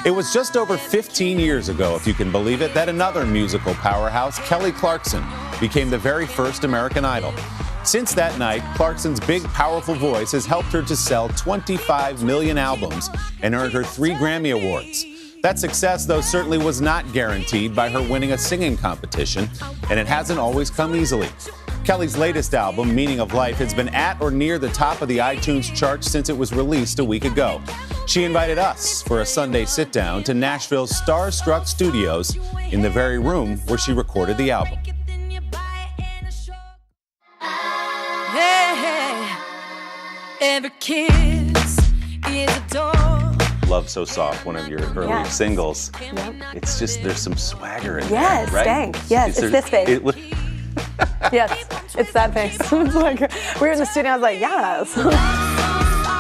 It was just over 15 years ago, if you can believe it, that another musical powerhouse, Kelly Clarkson, became the very first American Idol. Since that night, Clarkson's big, powerful voice has helped her to sell 25 million albums and earned her 3 Grammy Awards. That success, though, certainly was not guaranteed by her winning a singing competition, and it hasn't always come easily. Kelly's latest album, Meaning of Life, has been at or near the top of the iTunes charts since it was released a week ago. She invited us for a Sunday sit-down to Nashville's Starstruck Studios in the very room where she recorded the album. Every kiss is a door. Love So Soft, one of your early singles. Yep. It's just, there's some swagger in yes, there, right? Stank. Yes, it's this face. Yes, it's that face. It's like, we were in the studio, I was like, yes.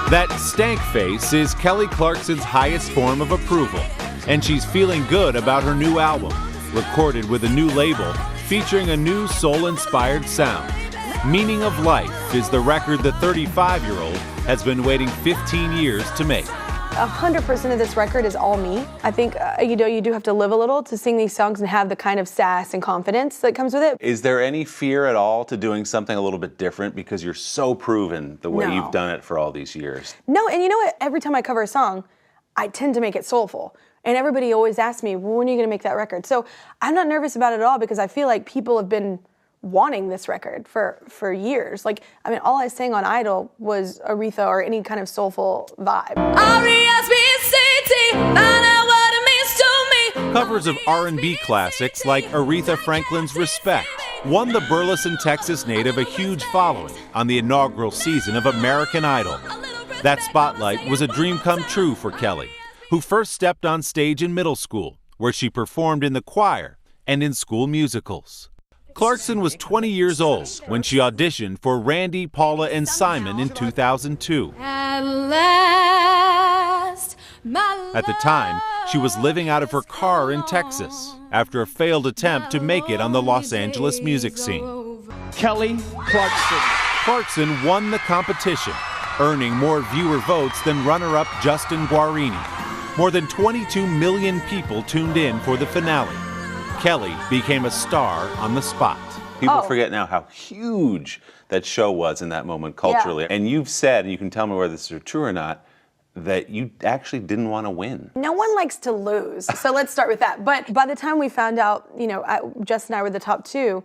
That stank face is Kelly Clarkson's highest form of approval, and she's feeling good about her new album, recorded with a new label, featuring a new soul-inspired sound. Meaning of Life is the record the 35-year-old has been waiting 15 years to make. 100% of this record is all me. I think, you do have to live a little to sing these songs and have the kind of sass and confidence that comes with it. Is there any fear at all to doing something a little bit different because you're so proven the way you've done it for all these years? No, and you know what? Every time I cover a song, I tend to make it soulful. And everybody always asks me, well, when are you going to make that record? So I'm not nervous about it at all because I feel like people have been wanting this record for years. Like, I mean, all I sang on Idol was Aretha or any kind of soulful vibe. Covers of R&B classics like Aretha Franklin's Respect won the Burleson, Texas native a huge following on the inaugural season of American Idol. That spotlight was a dream come true for Kelly, who first stepped on stage in middle school, where she performed in the choir and in school musicals. Clarkson was 20 years old when she auditioned for Randy, Paula, and Simon in 2002. At the time, she was living out of her car in Texas after a failed attempt to make it on the Los Angeles music scene. Kelly Clarkson. Clarkson won the competition, earning more viewer votes than runner-up Justin Guarini. More than 22 million people tuned in for the finale. Kelly became a star on the spot. People forget now how huge that show was in that moment culturally. And you've said, and you can tell me whether this is true or not, that you actually didn't want to win. No one likes to lose, so let's start with that. But by the time we found out, Jess and I were the top 2,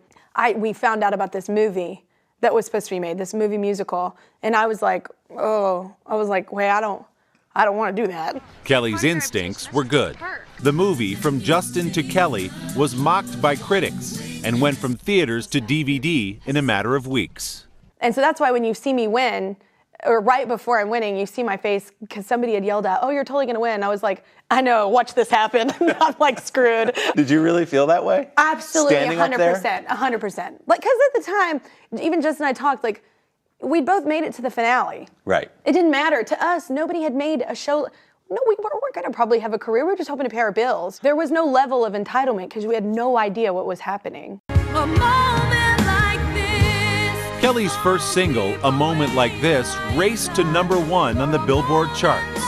we found out about this movie that was supposed to be made, this movie musical, and I was like, wait, I don't want to do that. Kelly's instincts were good. The movie, From Justin to Kelly, was mocked by critics and went from theaters to DVD in a matter of weeks. And so that's why when you see me win, or right before I'm winning, you see my face because somebody had yelled out, "Oh, you're totally gonna win." I was like, I know, watch this happen. I'm like screwed. Did you really feel that way? Absolutely, Standing up there? 100%. Like, because at the time, even Jess and I talked, like, we'd both made it to the finale. Right. It didn't matter. To us, nobody had made a show. No, we were going to probably have a career. We were just hoping to pay our bills. There was no level of entitlement because we had no idea what was happening. A moment like this. Kelly's first single, A Moment Like This, raced to #1 on the Billboard charts.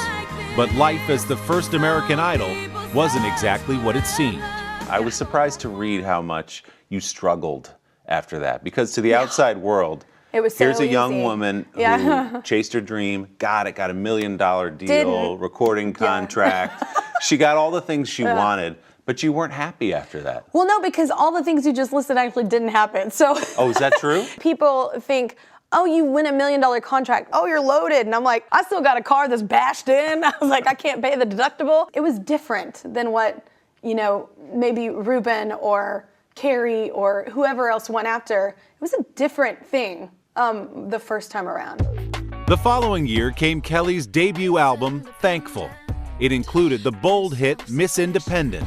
But life as the first American Idol wasn't exactly what it seemed. I was surprised to read how much you struggled after that, because to the outside world, it was so here's a young easy. woman who chased her dream, got a $1 million deal, recording contract. She got all the things she wanted, but you weren't happy after that. Well, no, because all the things you just listed actually didn't happen. So. Oh, is that true? People think, oh, you win $1 million contract. Oh, you're loaded. And I'm like, I still got a car that's bashed in. I was like, I can't pay the deductible. It was different than what, maybe Ruben or Carrie or whoever else went after. It was a different thing. The first time around. The following year came Kelly's debut album, Thankful. It included the bold hit Miss Independent.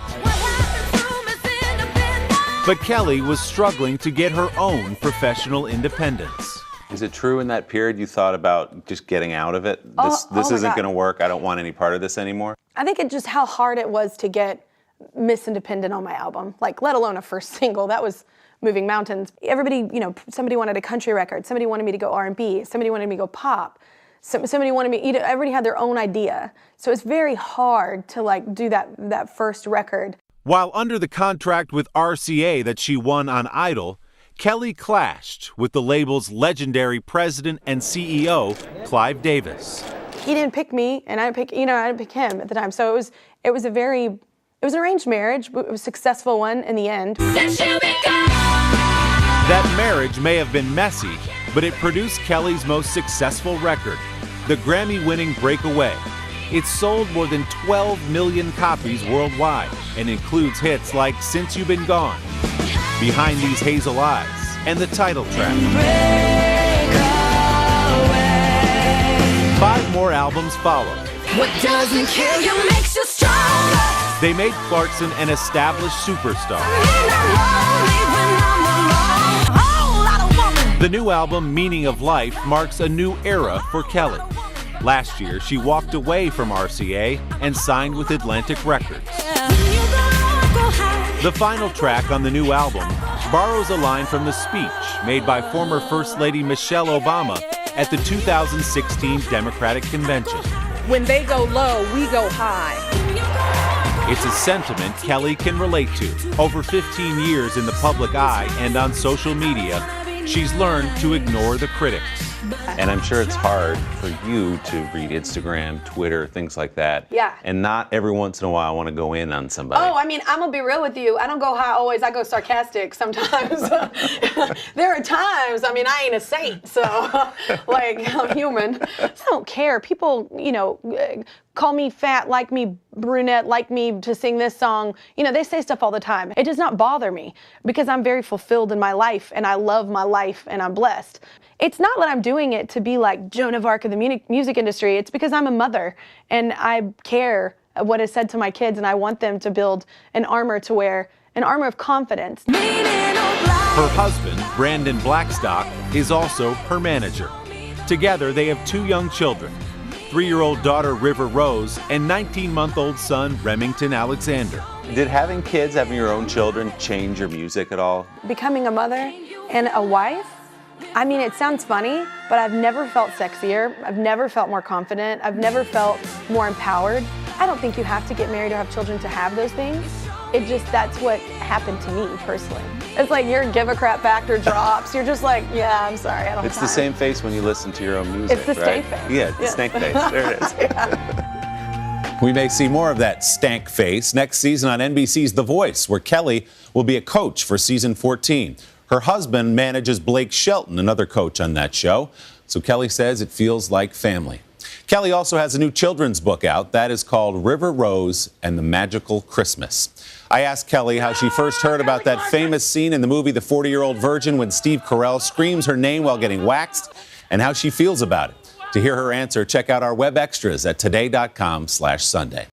But Kelly was struggling to get her own professional independence. Is it true in that period you thought about just getting out of it? This isn't going to work. I don't want any part of this anymore. I think it's just how hard it was to get Miss Independent on my album, like let alone a first single. That was moving mountains. Everybody, somebody wanted a country record. Somebody wanted me to go R&B. Somebody wanted me to go pop. somebody wanted me, everybody had their own idea. So it's very hard to like do that first record. While under the contract with RCA that she won on Idol, Kelly clashed with the label's legendary president and CEO, Clive Davis. He didn't pick me, and I didn't pick him at the time. So it was an arranged marriage, but it was a successful one in the end. That marriage may have been messy, but it produced Kelly's most successful record, the Grammy-winning Breakaway. It sold more than 12 million copies worldwide and includes hits like Since You've Been Gone, Behind These Hazel Eyes, and the title track. 5 more albums followed. What doesn't kill you makes you stronger. They made Clarkson an established superstar. The new album, Meaning of Life, marks a new era for Kelly. Last year, she walked away from RCA and signed with Atlantic Records. The final track on the new album borrows a line from the speech made by former First Lady Michelle Obama at the 2016 Democratic Convention. When they go low, we go high. It's a sentiment Kelly can relate to. Over 15 years in the public eye and on social media, she's learned to ignore the critics. And I'm sure it's hard for you to read Instagram, Twitter, things like that. Yeah. And not every once in a while I want to go in on somebody. Oh, I mean, I'm gonna be real with you. I don't go high always. I go sarcastic sometimes. There are times. I mean, I ain't a saint, so like I'm human. I don't care. People, call me fat, like me brunette, like me to sing this song. They say stuff all the time. It does not bother me because I'm very fulfilled in my life and I love my life and I'm blessed. It's not that I'm doing it to be like Joan of Arc of the music industry. It's because I'm a mother and I care what is said to my kids and I want them to build an armor to wear, an armor of confidence. Her husband, Brandon Blackstock, is also her manager. Together, they have 2 young children, 3-year-old daughter River Rose and 19-month-old son Remington Alexander. Did having kids, having your own children, change your music at all? Becoming a mother and a wife, I mean, it sounds funny, but I've never felt sexier. I've never felt more confident. I've never felt more empowered. I don't think you have to get married or have children to have those things. That's what happened to me personally. It's like your give a crap factor drops. You're just like, yeah, I'm sorry, I don't have It's time. the same face when you listen to your own music, It's the right? stank face. Yeah, the stank face. There it is. Yeah. We may see more of that stank face next season on NBC's The Voice, where Kelly will be a coach for season 14. Her husband manages Blake Shelton, another coach on that show. So Kelly says it feels like family. Kelly also has a new children's book out that is called River Rose and the Magical Christmas. I asked Kelly how she first heard about that famous scene in the movie The 40-Year-Old Virgin when Steve Carell screams her name while getting waxed and how she feels about it. To hear her answer, check out our web extras at today.com/Sunday.